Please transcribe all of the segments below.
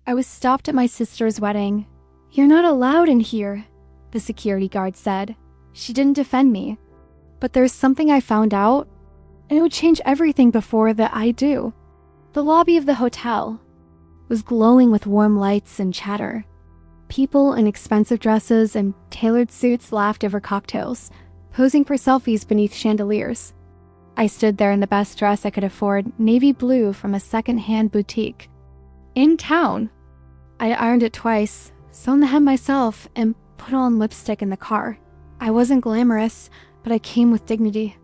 I was stopped at my sister's wedding. "You're not allowed in here," the security guard said. She didn't defend me. But there's something I found out, and it would change everything before that I do. The lobby of the hotel was glowing with warm lights and chatter. People in expensive dresses and tailored suits laughed over cocktails, posing for selfies beneath chandeliers. I stood there in the best dress I could afford, navy blue from a second-hand boutique. In town. I ironed it twice, sewn the hem myself, and put on lipstick in the car. I wasn't glamorous, but I came with dignity.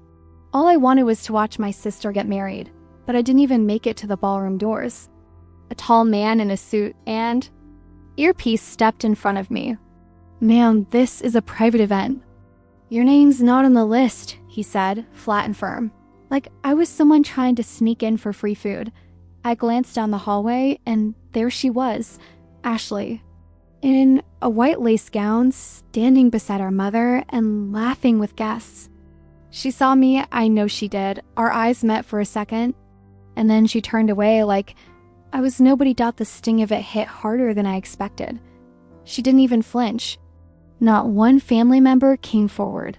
All I wanted was to watch my sister get married, but I didn't even make it to the ballroom doors. A tall man in a suit and earpiece stepped in front of me. "Ma'am, this is a private event." "Your name's not on the list," he said, flat and firm. Like I was someone trying to sneak in for free food. I glanced down the hallway, and there she was, Ashley, in a white lace gown, standing beside our mother and laughing with guests. She saw me, I know she did. Our eyes met for a second, and then she turned away like I was nobody. The sting of it hit harder than I expected. She didn't even flinch. Not one family member came forward.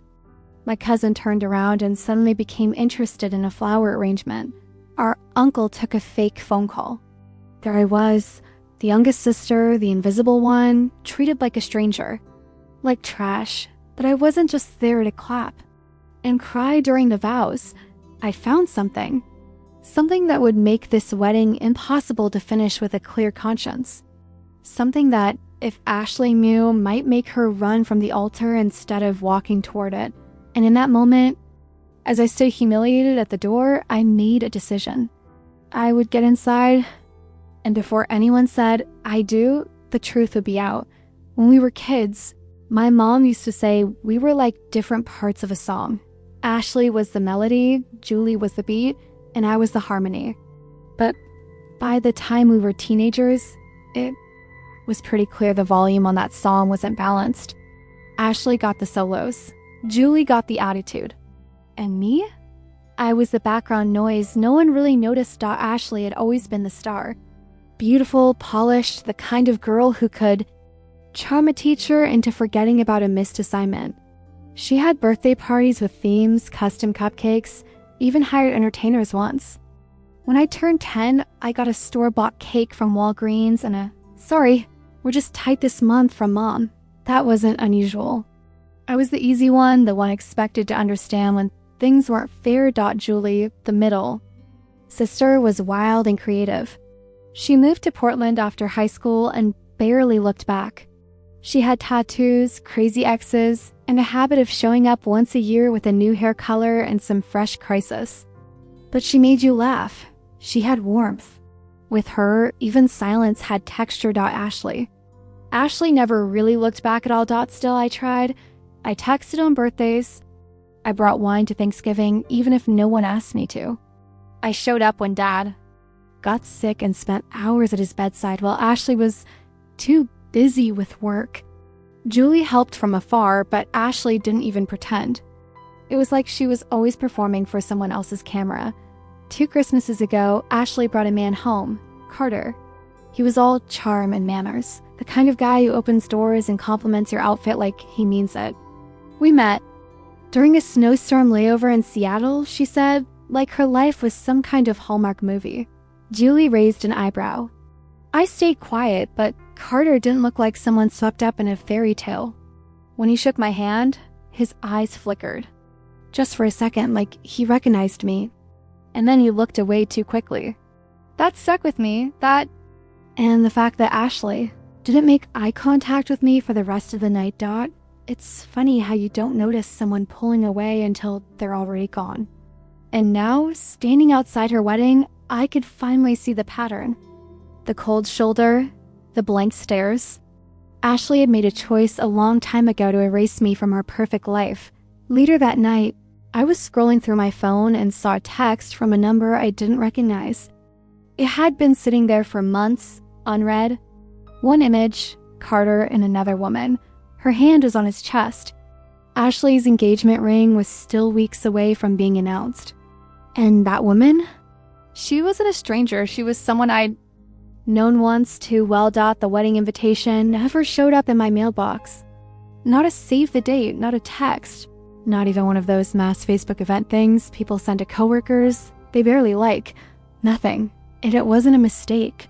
My cousin turned around and suddenly became interested in a flower arrangement. Our uncle took a fake phone call. There I was, the youngest sister, the invisible one, treated like a stranger. Like trash, but I wasn't just there to clap and cry during the vows. I found something. Something that would make this wedding impossible to finish with a clear conscience. Something that, if Ashley knew, might make her run from the altar instead of walking toward it. And in that moment, as I stood humiliated at the door, I made a decision. I would get inside, and before anyone said, "I do," the truth would be out. When we were kids, my mom used to say we were like different parts of a song. Ashley was the melody, Julie was the beat, and I was the harmony. But by the time we were teenagers, it was pretty clear the volume on that song wasn't balanced. Ashley got the solos. Julie got the attitude. And me? I was the background noise. No one really noticed Ashley had always been the star. Beautiful, polished, the kind of girl who could charm a teacher into forgetting about a missed assignment. She had birthday parties with themes, custom cupcakes, even hired entertainers once. When I turned 10, I got a store-bought cake from Walgreens and a, "Sorry, we're just tight this month," from Mom. That wasn't unusual. I was the easy one, the one expected to understand when things weren't fair. Julie, the middle sister, was wild and creative. She moved to Portland after high school and barely looked back. She had tattoos, crazy exes, and a habit of showing up once a year with a new hair color and some fresh crisis. But she made you laugh. She had warmth. With her, even silence had texture. Ashley. Ashley never really looked back at all. Still, I tried. I texted on birthdays. I brought wine to Thanksgiving, even if no one asked me to. I showed up when Dad got sick and spent hours at his bedside while Ashley was too busy with work. Julie helped from afar, but Ashley didn't even pretend. It was like she was always performing for someone else's camera. 2 Christmases ago, Ashley brought a man home, Carter. He was all charm and manners, the kind of guy who opens doors and compliments your outfit like he means it. We met during a snowstorm layover in Seattle, she said, like her life was some kind of Hallmark movie. Julie raised an eyebrow. I stayed quiet, but Carter didn't look like someone swept up in a fairy tale. When he shook my hand, his eyes flickered. Just for a second, like he recognized me. And then he looked away too quickly. That stuck with me, and the fact that Ashley didn't make eye contact with me for the rest of the night. It's funny how you don't notice someone pulling away until they're already gone. And now, standing outside her wedding, I could finally see the pattern. The cold shoulder, the blank stares. Ashley had made a choice a long time ago to erase me from our perfect life. Later that night, I was scrolling through my phone and saw a text from a number I didn't recognize. It had been sitting there for months, unread. One image, Carter and another woman. Her hand was on his chest. Ashley's engagement ring was still weeks away from being announced. And that woman? She wasn't a stranger. She was someone I'd Known once to well. The wedding invitation never showed up in my mailbox. Not a save the date, not a text. Not even one of those mass Facebook event things people send to coworkers they barely like. Nothing. And it wasn't a mistake.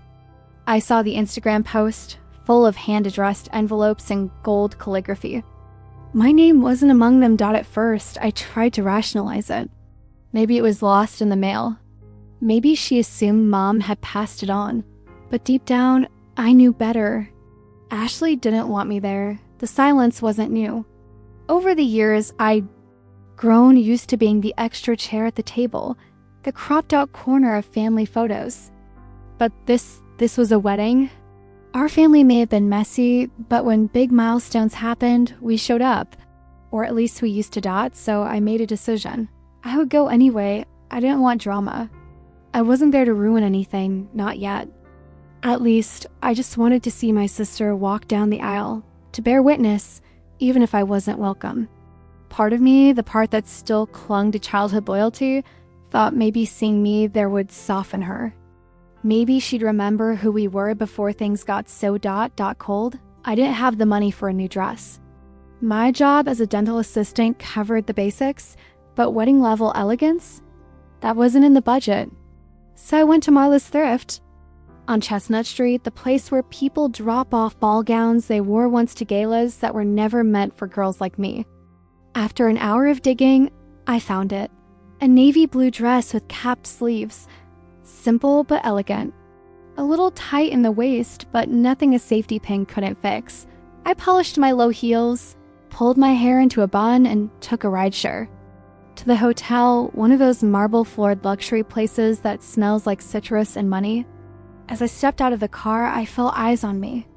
I saw the Instagram post, full of hand-addressed envelopes in gold calligraphy. My name wasn't among them. At first, I tried to rationalize it. Maybe it was lost in the mail. Maybe she assumed Mom had passed it on. But deep down, I knew better. Ashley didn't want me there. The silence wasn't new. Over the years, I'd grown used to being the extra chair at the table, the cropped-out corner of family photos. But this was a wedding. Our family may have been messy, but when big milestones happened, we showed up. Or at least we used to. So I made a decision. I would go anyway. I didn't want drama. I wasn't there to ruin anything, not yet. At least, I just wanted to see my sister walk down the aisle, to bear witness, even if I wasn't welcome. Part of me, the part that still clung to childhood loyalty, thought maybe seeing me there would soften her. Maybe she'd remember who we were before things got so cold. I didn't have the money for a new dress. My job as a dental assistant covered the basics, but wedding-level elegance? That wasn't in the budget. So I went to Marla's Thrift. On Chestnut Street, the place where people drop off ball gowns they wore once to galas that were never meant for girls like me. After an hour of digging, I found it. A navy blue dress with capped sleeves. Simple but elegant. A little tight in the waist, but nothing a safety pin couldn't fix. I polished my low heels, pulled my hair into a bun, and took a rideshare. To the hotel, one of those marble-floored luxury places that smells like citrus and money. As I stepped out of the car, I felt eyes on me.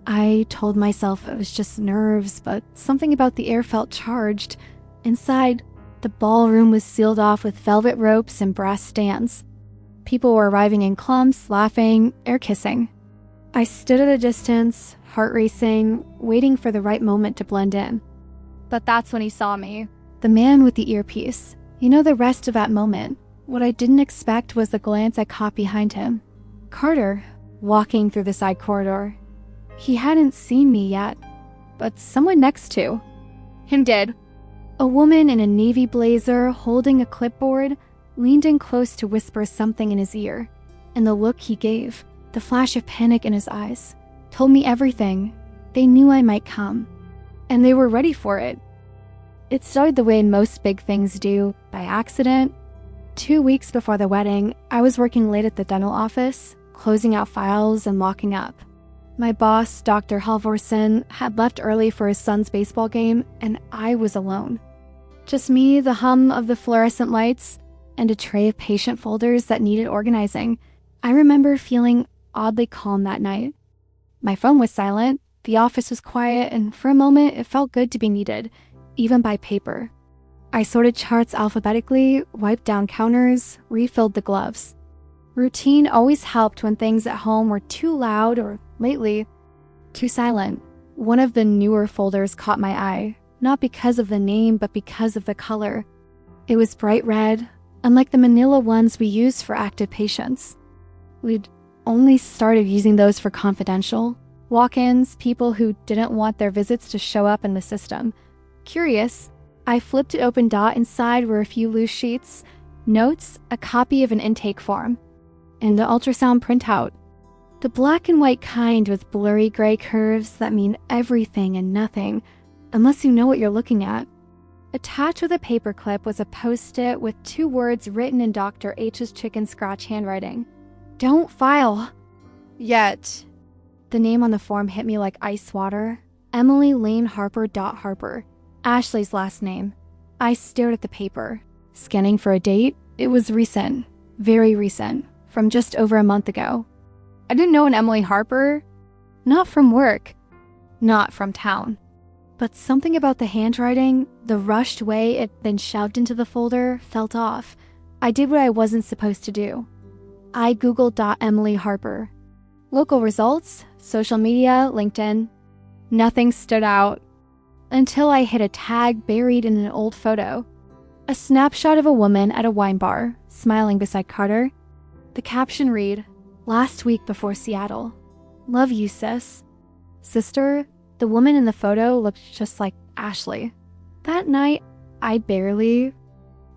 I told myself it was just nerves, but something about the air felt charged. Inside, the ballroom was sealed off with velvet ropes and brass stands. People were arriving in clumps, laughing, air kissing. I stood at a distance, heart racing, waiting for the right moment to blend in. But that's when he saw me. The man with the earpiece. You know the rest of that moment. What I didn't expect was the glance I caught behind him. Carter, walking through the side corridor. He hadn't seen me yet, but someone next to him did. A woman in a navy blazer holding a clipboard leaned in close to whisper something in his ear, and the look he gave, the flash of panic in his eyes, told me everything. They knew I might come, and they were ready for it. It started the way most big things do, by accident. 2 weeks before the wedding, I was working late at the dental office, closing out files and locking up. My boss, Dr. Halvorsen, had left early for his son's baseball game, and I was alone. Just me, the hum of the fluorescent lights, and a tray of patient folders that needed organizing. I remember feeling oddly calm that night. My phone was silent, the office was quiet, and for a moment it felt good to be needed, even by paper. I sorted charts alphabetically, wiped down counters, refilled the gloves. Routine always helped when things at home were too loud or, lately, too silent. One of the newer folders caught my eye, not because of the name, but because of the color. It was bright red, unlike the manila ones we use for active patients. We'd only started using those for confidential walk-ins, people who didn't want their visits to show up in the system. Curious, I flipped it open. Inside were a few loose sheets, notes, a copy of an intake form, and the ultrasound printout. The black and white kind with blurry gray curves that mean everything and nothing, unless you know what you're looking at. Attached with a paperclip was a post-it with 2 words written in Dr. H's chicken scratch handwriting. Don't file. Yet. The name on the form hit me like ice water. Emily Lane Harper. Harper. Ashley's last name. I stared at the paper. Scanning for a date, it was recent. Very recent. From just over a month ago. I didn't know an Emily Harper. Not from work. Not from town. But something about the handwriting, the rushed way it been shoved into the folder, felt off. I did what I wasn't supposed to do. I googled Emily Harper. Local results, social media, LinkedIn. Nothing stood out. Until I hit a tag buried in an old photo. A snapshot of a woman at a wine bar, smiling beside Carter. The caption read, Last week before Seattle. Love you, sis. Sister, the woman in the photo looked just like Ashley. That night, I barely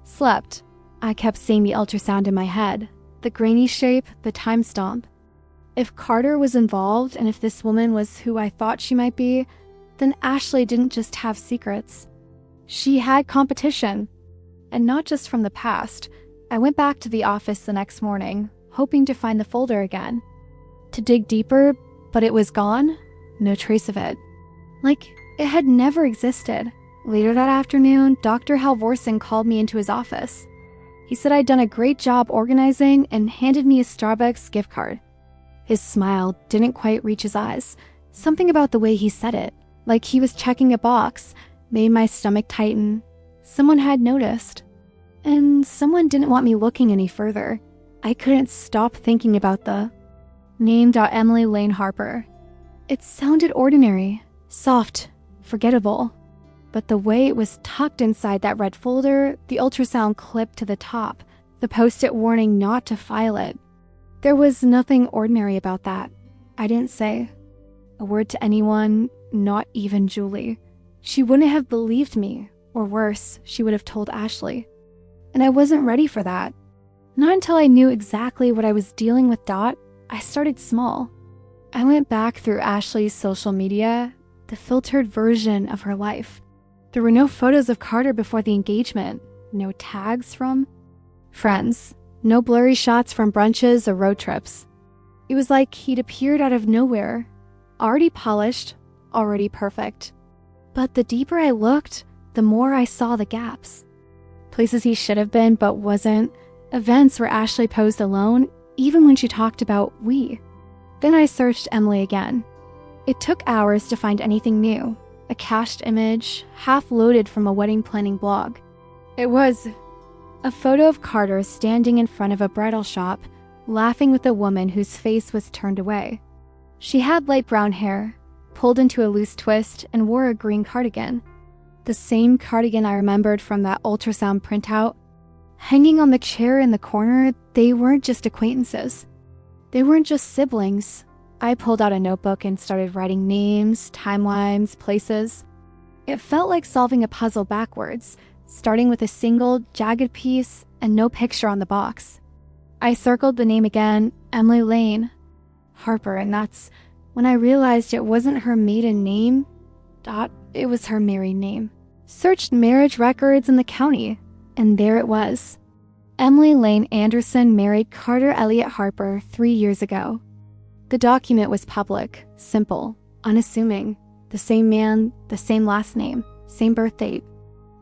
slept. I kept seeing the ultrasound in my head, the grainy shape, the time stamp. If Carter was involved and if this woman was who I thought she might be, then Ashley didn't just have secrets. She had competition. And not just from the past. I went back to the office the next morning, hoping to find the folder again. To dig deeper, but it was gone. No trace of it. Like it had never existed. Later that afternoon, Dr. Halvorsen called me into his office. He said I'd done a great job organizing and handed me a Starbucks gift card. His smile didn't quite reach his eyes. Something about the way he said it, like he was checking a box, made my stomach tighten. Someone had noticed. And someone didn't want me looking any further. I couldn't stop thinking about the name Emily Lane Harper. It sounded ordinary, soft, forgettable. But the way it was tucked inside that red folder, the ultrasound clip to the top, the post-it warning not to file it. There was nothing ordinary about that. I didn't say a word to anyone, not even Julie. She wouldn't have believed me, or worse, she would have told Ashley. And I wasn't ready for that. Not until I knew exactly what I was dealing with. I started small. I went back through Ashley's social media, the filtered version of her life. There were no photos of Carter before the engagement, no tags from friends, no blurry shots from brunches or road trips. It was like he'd appeared out of nowhere, already polished, already perfect. But the deeper I looked, the more I saw the gaps. Places he should have been but wasn't, events where Ashley posed alone, even when she talked about we. Then I searched Emily again. It took hours to find anything new. A cached image, half loaded from a wedding planning blog. It was a photo of Carter standing in front of a bridal shop, laughing with a woman whose face was turned away. She had light brown hair, pulled into a loose twist, and wore a green cardigan. The same cardigan I remembered from that ultrasound printout. Hanging on the chair in the corner, they weren't just acquaintances. They weren't just siblings. I pulled out a notebook and started writing names, timelines, places. It felt like solving a puzzle backwards, starting with a single, jagged piece and no picture on the box. I circled the name again, Emily Lane Harper, and that's when I realized it wasn't her maiden name. It was her married name. Searched marriage records in the county, and there it was. Emily Lane Anderson married Carter Elliott Harper 3 years ago. The document was public, simple, unassuming. The same man, the same last name, same birth date.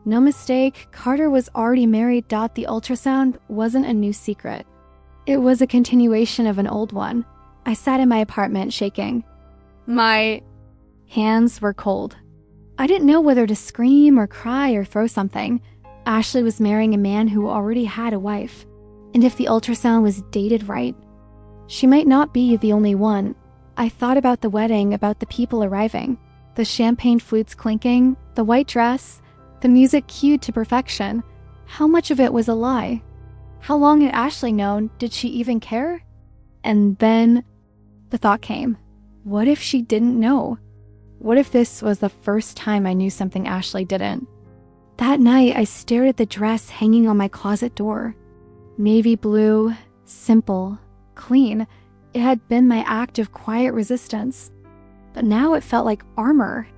No mistake, Carter was already married. The ultrasound wasn't a new secret. It was a continuation of an old one. I sat in my apartment shaking. My hands were cold. I didn't know whether to scream or cry or throw something. Ashley was marrying a man who already had a wife. And if the ultrasound was dated right, she might not be the only one. I thought about the wedding, about the people arriving, the champagne flutes clinking, the white dress, the music cued to perfection. How much of it was a lie? How long had Ashley known? Did she even care? And then the thought came, what if she didn't know? What if this was the first time I knew something Ashley didn't? That night, I stared at the dress hanging on my closet door. Navy blue, simple, clean. It had been my act of quiet resistance. But now it felt like armor.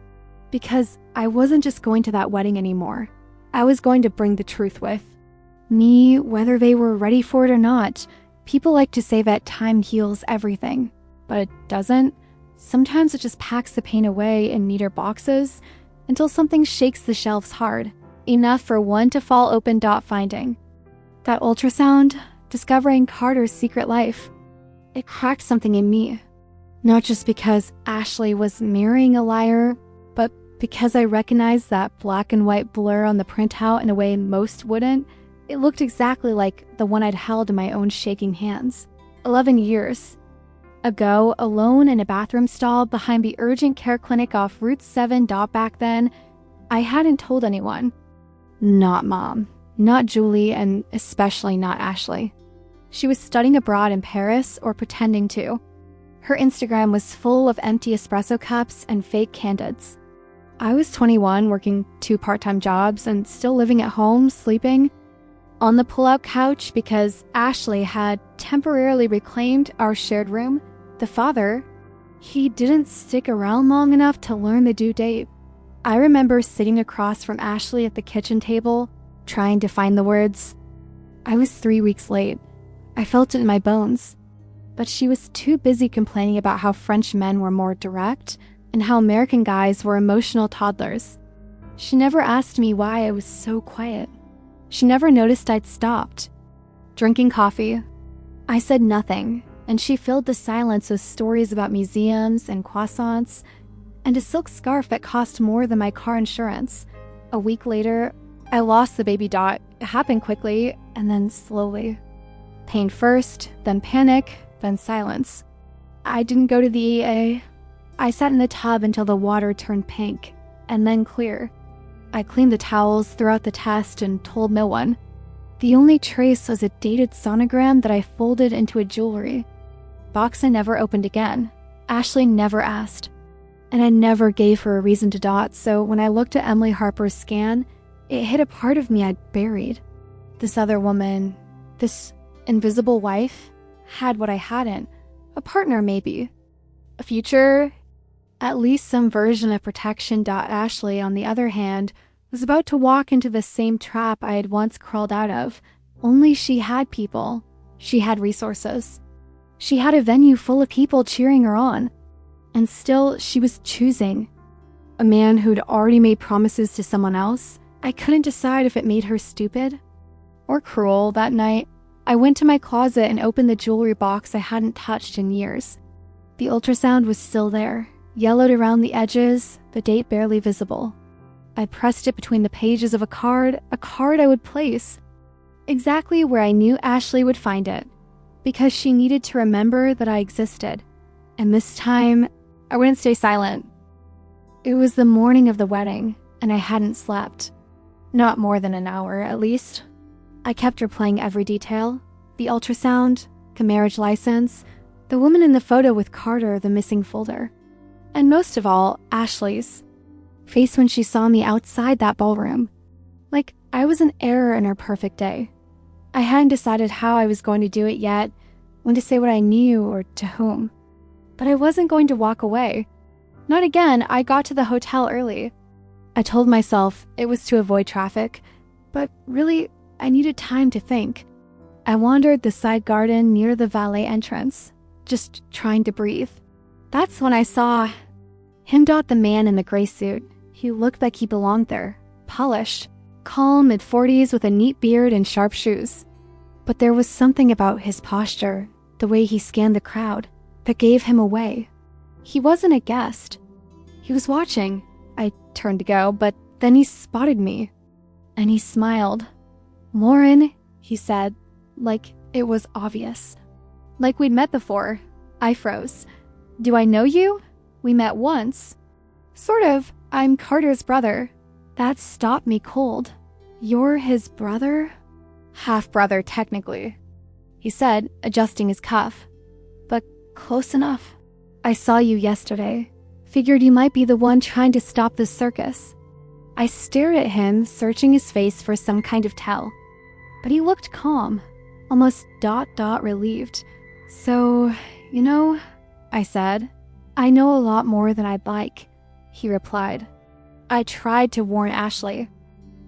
Because I wasn't just going to that wedding anymore. I was going to bring the truth with me, whether they were ready for it or not. People like to say that time heals everything, but it doesn't. Sometimes it just packs the pain away in neater boxes until something shakes the shelves hard, enough for one to fall open. Finding that ultrasound, discovering Carter's secret life, it cracked something in me. Not just because Ashley was marrying a liar, but because I recognized that black and white blur on the printout in a way most wouldn't. It looked exactly like the one I'd held in my own shaking hands. 11 years ago, alone in a bathroom stall behind the urgent care clinic off Route 7. Back then, I hadn't told anyone. Not Mom, not Julie, and especially not Ashley. She was studying abroad in Paris or pretending to. Her Instagram was full of empty espresso cups and fake candids. I was 21, working 2 part-time jobs and still living at home, sleeping on the pull-out couch because Ashley had temporarily reclaimed our shared room. The father, he didn't stick around long enough to learn the due date. I remember sitting across from Ashley at the kitchen table, trying to find the words. I was 3 weeks late. I felt it in my bones. But she was too busy complaining about how French men were more direct and how American guys were emotional toddlers. She never asked me why I was so quiet. She never noticed I'd stopped. Drinking coffee. I said nothing, and she filled the silence with stories about museums and croissants and a silk scarf that cost more than my car insurance. A week later, I lost the baby Dot. It happened quickly and then slowly. Pain first, then panic, then silence. I didn't go to the EA. I sat in the tub until the water turned pink, and then clear. I cleaned the towels, threw out the test, and told no one. The only trace was a dated sonogram that I folded into a jewelry box I never opened again. Ashley never asked, and I never gave her a reason to Dot, so when I looked at Emily Harper's scan, it hit a part of me I'd buried. This other woman, this invisible wife, had what I hadn't. A partner, maybe. A future. At least some version of protection. Ashley, on the other hand, was about to walk into the same trap I had once crawled out of. Only she had people. She had resources. She had a venue full of people cheering her on. And still, she was choosing. A man who'd already made promises to someone else. I couldn't decide if it made her stupid or cruel. That night, I went to my closet and opened the jewelry box I hadn't touched in years. The ultrasound was still there, yellowed around the edges, the date barely visible. I pressed it between the pages of a card I would place, exactly where I knew Ashley would find it, because she needed to remember that I existed. And this time, I wouldn't stay silent. It was the morning of the wedding, and I hadn't slept. Not more than an hour, at least. I kept replaying every detail. The ultrasound, the marriage license, the woman in the photo with Carter, the missing folder. And most of all, Ashley's face when she saw me outside that ballroom. Like I was an error in her perfect day. I hadn't decided how I was going to do it yet, when to say what I knew or to whom. But I wasn't going to walk away. Not again. I got to the hotel early. I told myself it was to avoid traffic, but really, I needed time to think. I wandered the side garden near the valet entrance, just trying to breathe. That's when I saw him. The man in the gray suit. He looked like he belonged there, polished, calm, mid-40s with a neat beard and sharp shoes. But there was something about his posture, the way he scanned the crowd, that gave him away. He wasn't a guest. He was watching. I turned to go, but then he spotted me, and he smiled. "Lauren," he said, like it was obvious. Like we'd met before. I froze. "Do I know you? We met once." "Sort of. I'm Carter's brother." That stopped me cold. "You're his brother?" "Half-brother, technically," he said, adjusting his cuff. "But close enough. I saw you yesterday. Figured you might be the one trying to stop this circus." I stared at him, searching his face for some kind of tell. But he looked calm, almost relieved. "So, you know," I said. "I know a lot more than I'd like," he replied. I tried to warn Ashley.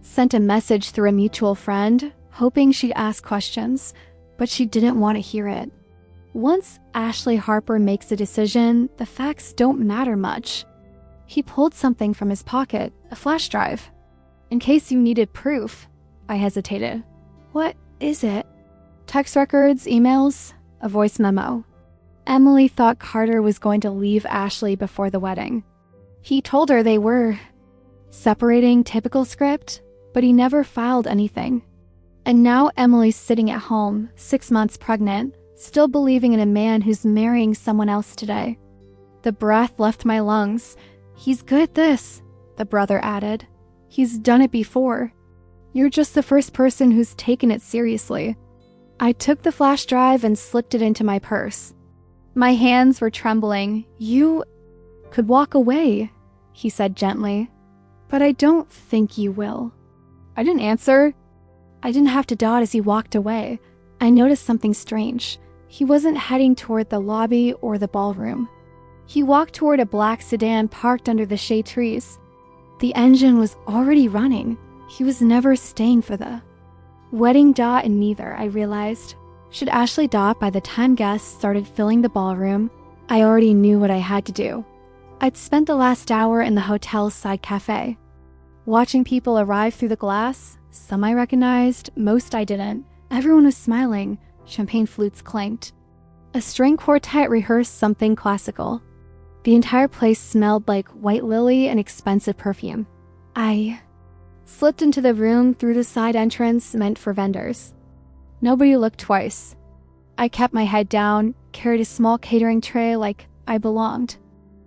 Sent a message through a mutual friend, hoping she'd ask questions, but she didn't want to hear it. Once Ashley Harper makes a decision, the facts don't matter much. He pulled something from his pocket, a flash drive. "In case you needed proof," I hesitated. "What is it?" "Text records, emails, a voice memo." Emily thought Carter was going to leave Ashley before the wedding. He told her they were separating, typical script, but he never filed anything. And now Emily's sitting at home, 6 months pregnant, still believing in a man who's marrying someone else today. The breath left my lungs. "He's good at this," the brother added. "He's done it before. You're just the first person who's taken it seriously." I took the flash drive and slipped it into my purse. My hands were trembling. "You could walk away," he said gently. "But I don't think you will." I didn't answer. I didn't have to dawdle as he walked away. I noticed something strange. He wasn't heading toward the lobby or the ballroom. He walked toward a black sedan parked under the shade trees. The engine was already running. He was never staying for the wedding. In neither, I realized. Should Ashley by the time guests started filling the ballroom, I already knew what I had to do. I'd spent the last hour in the hotel's side cafe, watching people arrive through the glass. Some I recognized, most I didn't. Everyone was smiling. Champagne flutes clanked. A string quartet rehearsed something classical. The entire place smelled like white lily and expensive perfume. I slipped into the room through the side entrance meant for vendors. Nobody looked twice. I kept my head down, carried a small catering tray like I belonged.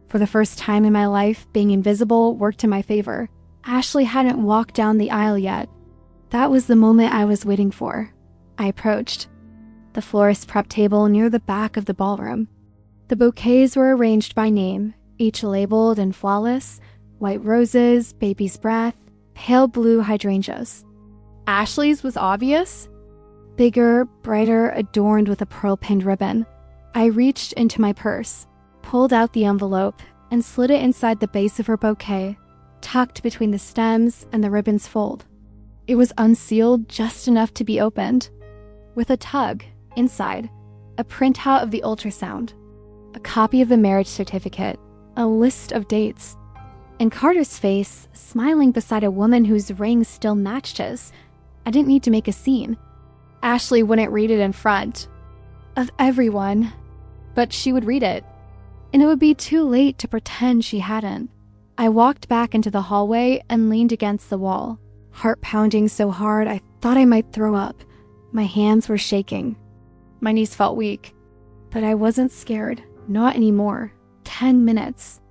For the first time in my life, being invisible worked in my favor. Ashley hadn't walked down the aisle yet. That was the moment I was waiting for. I approached the florist prep table near the back of the ballroom. The bouquets were arranged by name, each labeled and flawless: white roses, baby's breath, pale blue hydrangeas. Ashley's was obvious. Bigger, brighter, adorned with a pearl-pinned ribbon. I reached into my purse, pulled out the envelope, and slid it inside the base of her bouquet, tucked between the stems and the ribbon's fold. It was unsealed just enough to be opened. With a tug, inside, a printout of the ultrasound, a copy of the marriage certificate, a list of dates, and Carter's face, smiling beside a woman whose ring still matched his. I didn't need to make a scene. Ashley wouldn't read it in front of everyone, but she would read it, and it would be too late to pretend she hadn't. I walked back into the hallway and leaned against the wall, heart pounding so hard I thought I might throw up. My hands were shaking. My knees felt weak, but I wasn't scared, not anymore. 10 minutes.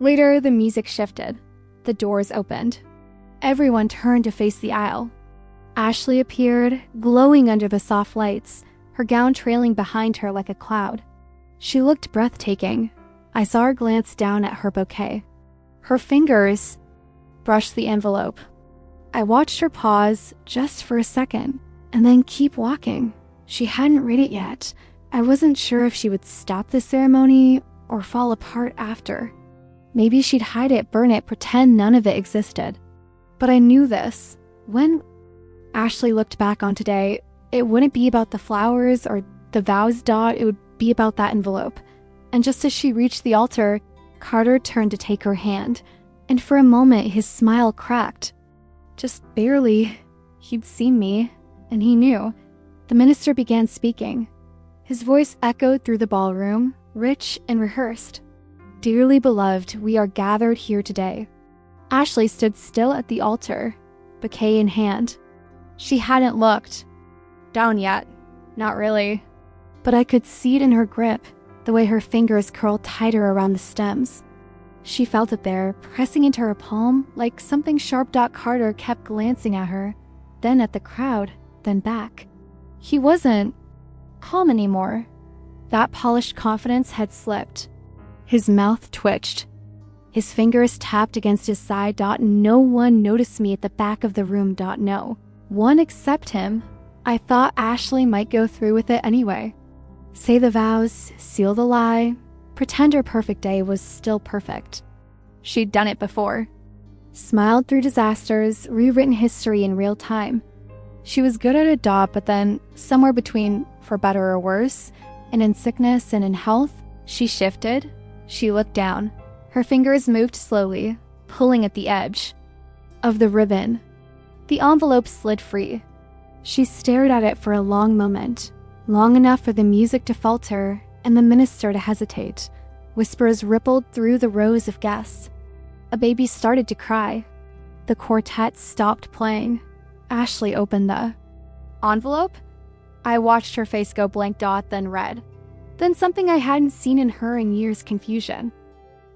Later, the music shifted. The doors opened. Everyone turned to face the aisle. Ashley appeared, glowing under the soft lights, her gown trailing behind her like a cloud. She looked breathtaking. I saw her glance down at her bouquet. Her fingers brushed the envelope. I watched her pause just for a second, and then keep walking. She hadn't read it yet. I wasn't sure if she would stop the ceremony or fall apart after. Maybe she'd hide it, burn it, pretend none of it existed. But I knew this. When Ashley looked back on today, it wouldn't be about the flowers or the vows. It would be about that envelope. And just as she reached the altar, Carter turned to take her hand, and for a moment his smile cracked. Just barely. He'd seen me, and he knew. The minister began speaking. His voice echoed through the ballroom, rich and rehearsed. "Dearly beloved, we are gathered here today." Ashley stood still at the altar, bouquet in hand. She hadn't looked down yet. Not really. But I could see it in her grip, the way her fingers curled tighter around the stems. She felt it there, pressing into her palm like something sharp. Carter kept glancing at her, then at the crowd, then back. He wasn't calm anymore. That polished confidence had slipped. His mouth twitched. His fingers tapped against his side. No one noticed me at the back of the room. No one except him. I thought Ashley might go through with it anyway. Say the vows, seal the lie, pretend her perfect day was still perfect. She'd done it before. Smiled through disasters, rewritten history in real time. She was good at it, but then, somewhere between for better or worse, and in sickness and in health, she shifted. She looked down. Her fingers moved slowly, pulling at the edge of the ribbon. The envelope slid free. She stared at it for a long moment, long enough for the music to falter and the minister to hesitate. Whispers rippled through the rows of guests. A baby started to cry. The quartet stopped playing. Ashley opened the envelope. I watched her face go blank, then red. Then something I hadn't seen in her in years: confusion.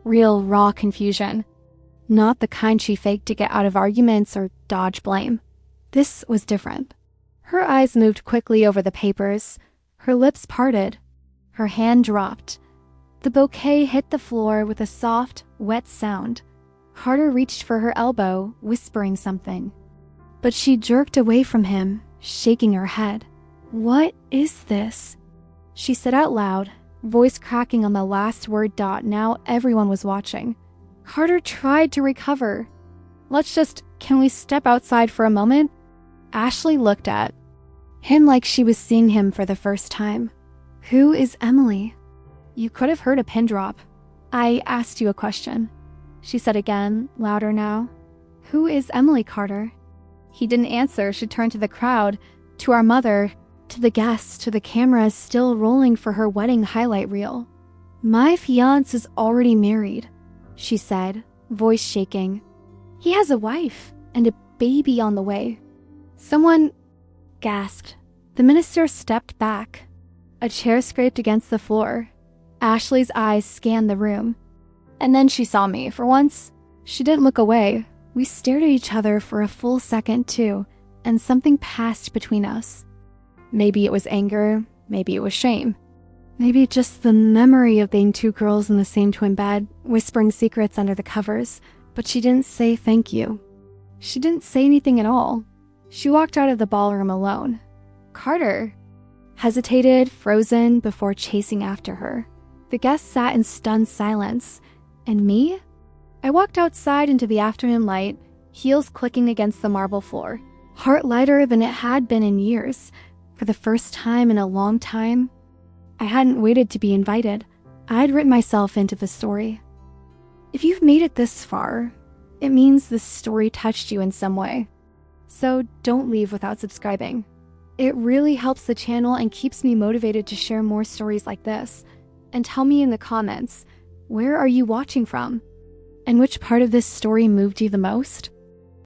Real, raw confusion. Not the kind she faked to get out of arguments or dodge blame. This was different. Her eyes moved quickly over the papers. Her lips parted. Her hand dropped. The bouquet hit the floor with a soft, wet sound. Carter reached for her elbow, whispering something. But she jerked away from him, shaking her head. "What is this?" she said out loud, voice cracking on the last word dot. Now everyone was watching. Carter tried to recover. Can we step outside for a moment? Ashley looked at him like she was seeing him for the first time. Who is Emily? You could have heard a pin drop. I asked you a question, she said again, louder now. Who is Emily, Carter? He didn't answer. She turned to the crowd, to our mother, to the guests, to the cameras still rolling for her wedding highlight reel. My fiancé is already married, she said, voice shaking. He has a wife and a baby on the way. Someone gasped. The minister stepped back. A chair scraped against the floor. Ashley's eyes scanned the room. And then she saw me. For once, she didn't look away. We stared at each other for a full second, too, and something passed between us. Maybe it was anger, maybe it was shame. Maybe just the memory of being two girls in the same twin bed, whispering secrets under the covers. But she didn't say thank you. She didn't say anything at all. She walked out of the ballroom alone. Carter hesitated, frozen, before chasing after her. The guests sat in stunned silence. And me? I walked outside into the afternoon light, heels clicking against the marble floor, heart lighter than it had been in years. For the first time in a long time, I hadn't waited to be invited. I'd written myself into the story. If you've made it this far, it means this story touched you in some way. So don't leave without subscribing. It really helps the channel and keeps me motivated to share more stories like this. And tell me in the comments, where are you watching from? And which part of this story moved you the most?